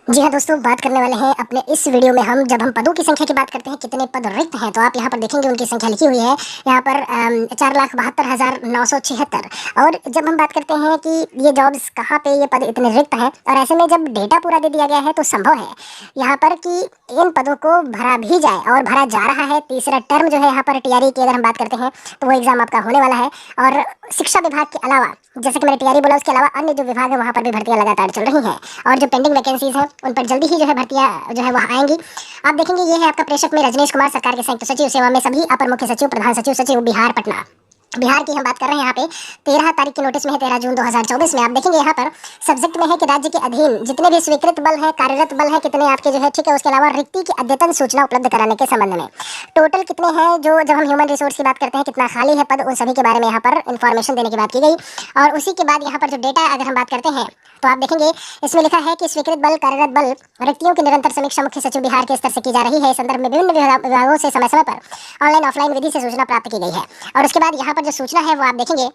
जी हाँ दोस्तों, बात करने वाले हैं अपने इस वीडियो में हम जब हम पदों की संख्या की बात करते हैं, कितने पद रिक्त हैं, तो आप यहाँ पर देखेंगे उनकी संख्या लिखी हुई है यहाँ पर 4,72,976। और जब हम बात करते हैं कि ये जॉब्स कहाँ पे ये पद इतने रिक्त हैं, और ऐसे में जब डेटा पूरा दे दिया गया है तो संभव है यहाँ पर कि इन पदों को भरा भी जाए और भरा जा रहा है। तीसरा टर्म जो है यहाँ पर टीआरई की अगर हम बात करते हैं तो वो एग्जाम आपका होने वाला है। और शिक्षा विभाग के अलावा, जैसे कि मैंने टीआरई बोला, उसके अलावा अन्य जो विभाग है वहाँ पर भी भर्तियां लगातार चल रही हैं और जो पेंडिंग वैकेंसीज हैं उन पर जल्दी ही जो है भर्तियां जो है वह आएंगी। आप देखेंगे ये है आपका प्रेषक में रजनीश कुमार, सरकार के संयुक्त सचिव सेवा में सभी अपर मुख्य सचिव, प्रधान सचिव, सचिव बिहार पटना। बिहार की हम बात कर रहे हैं यहाँ पे 13 तारीख की नोटिस में है, 13 जून 2024 में। आप देखेंगे यहाँ पर सब्जेक्ट में है कि राज्य के अधीन जितने भी स्वीकृत बल है, कार्यरत बल है, कितने आपके जो है, ठीक है। उसके अलावा रिक्ति की अद्यतन सूचना उपलब्ध कराने के संबंध में टोटल कितने हैं, जो जब हम ह्यूमन रिसोर्स की बात करते हैं कितना खाली है पद, उन सभी के बारे में यहाँ पर इन्फॉर्मेशन देने की बात की गई। और उसी के बाद यहाँ पर जो डेटा अगर हम बात करते हैं तो आप देखेंगे इसमें लिखा है कि स्वीकृत बल, कार्यरत बल, रिक्तियों की निरंतर समीक्षा मुख्य सचिव बिहार के स्तर से की जा रही है। इस संदर्भ में विभिन्न विभागों से समय समय पर ऑनलाइन ऑफलाइन विधि से सूचना प्राप्त की गई है। और उसके बाद यहाँ पर जो सूचना है वो आप देखेंगे,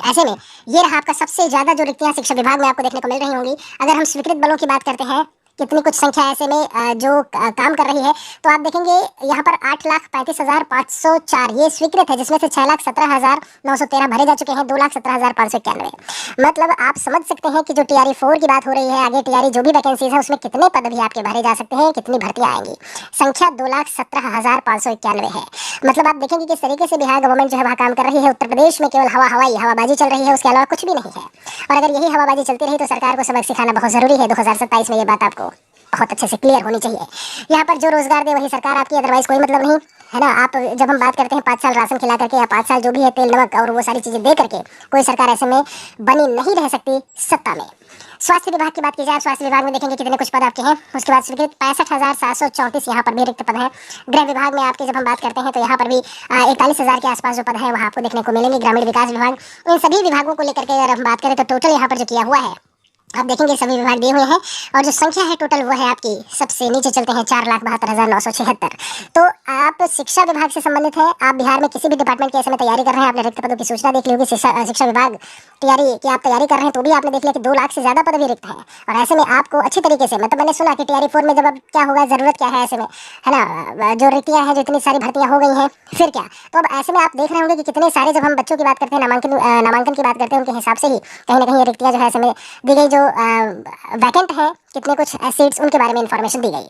ऐसे में ये रहा आपका सबसे ज्यादा जो रिक्तियां शिक्षा विभाग में आपको देखने को मिल रही होंगी। अगर हम स्वीकृत बलों की बात करते हैं, कितनी कुछ संख्या ऐसे में जो काम कर रही है, तो आप देखेंगे यहाँ पर 8,35,504 ये स्वीकृत है, जिसमें से 6,17,913 भरे जा चुके हैं, 2,17,591। मतलब आप समझ सकते हैं कि जो टीआरई 4 की बात हो रही है, आगे टीआरई जो भी वैकेंसीज है उसमें कितने पद भी आपके भरे जा सकते हैं, कितनी भर्तियां आएंगी। संख्या 2,17,591 है। मतलब आप देखेंगे किस तरीके से बिहार गवर्नमेंट जो है वहाँ काम कर रही है। उत्तर प्रदेश में केवल हवाबाजी चल रही है, उसके अलावा कुछ भी नहीं है। और अगर यही हवाबाजी चलती रही तो सरकार को सबक सिखाना बहुत जरूरी है। 2027 में ये बात आपको बहुत अच्छे से क्लियर होनी चाहिए। यहाँ पर जो रोजगार दे वही सरकार आपकी, अदरवाइज कोई मतलब नहीं है ना। आप जब हम बात करते हैं 5 साल राशन खिला करके या 5 साल जो भी है तेल नमक और वो सारी चीजें दे करके, कोई सरकार ऐसे में बनी नहीं रह सकती सत्ता में। स्वास्थ्य विभाग की बात की जाए, स्वास्थ्य विभाग में देखेंगे कितने कुछ पद आपके हैं। उसके बाद स्वीकृत 65,734 यहाँ पर भी रिक्त पद हैं। गृह विभाग में आपके जब हम बात करते हैं तो यहाँ पर भी 41,000 के आसपास जो पद है वहाँ आपको देखने को मिलेंगे। ग्रामीण विकास विभाग, इन सभी विभागों को लेकर के अगर हम बात करें तो टोटल यहाँ पर जो किया हुआ है आप देखेंगे सभी विभाग दिए हुए हैं। और जो संख्या है टोटल वो है आपकी, सबसे नीचे चलते हैं 4,72,976। तो आप शिक्षा विभाग से संबंधित है, आप बिहार में किसी भी डिपार्टमेंट के ऐसे में तैयारी कर रहे हैं, आपने रिक्त पदों की सूचना देख ली होगी। शिक्षा विभाग टीआरई की आप तैयारी कर रहे हैं तो भी आपने देख लिया कि 2 लाख से ज्यादा पद भी रिक्त हैं। और ऐसे में आपको अच्छी तरीके से, मतलब मैंने सुना कि टीआरई 4 में जब अब क्या होगा, जरूरत क्या है ऐसे में, है ना, जो रिक्तियां हैं, जो इतनी सारी भर्तियां हो गई हैं, फिर क्या। तो अब ऐसे में आप देख रहे होंगे कि कितने सारे, जब हम बच्चों की बात करते हैं, नामांकन की बात करते हैं, उनके हिसाब से ही कहीं ना कहीं रिक्तियां जो है ऐसे में दी गई, जो वैकेंट है, कितने कुछ सीट्स, उनके बारे में इंफॉर्मेशन दी गई।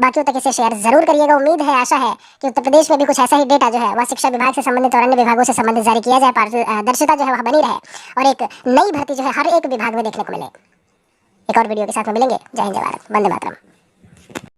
बाकियों तक इसे शेयर जरूर करिएगा। उम्मीद है, आशा है कि उत्तर प्रदेश में भी कुछ ऐसा ही डेटा जो है वह शिक्षा विभाग से संबंधित और अन्य विभागों से संबंधित जारी किया जाए, पारदर्शिता जो है वह बनी रहे और एक नई भर्ती जो है हर एक विभाग में देखने को मिले। एक और वीडियो के साथ में मिलेंगे। जय हिंद, जय भारत, वंदे मातरम।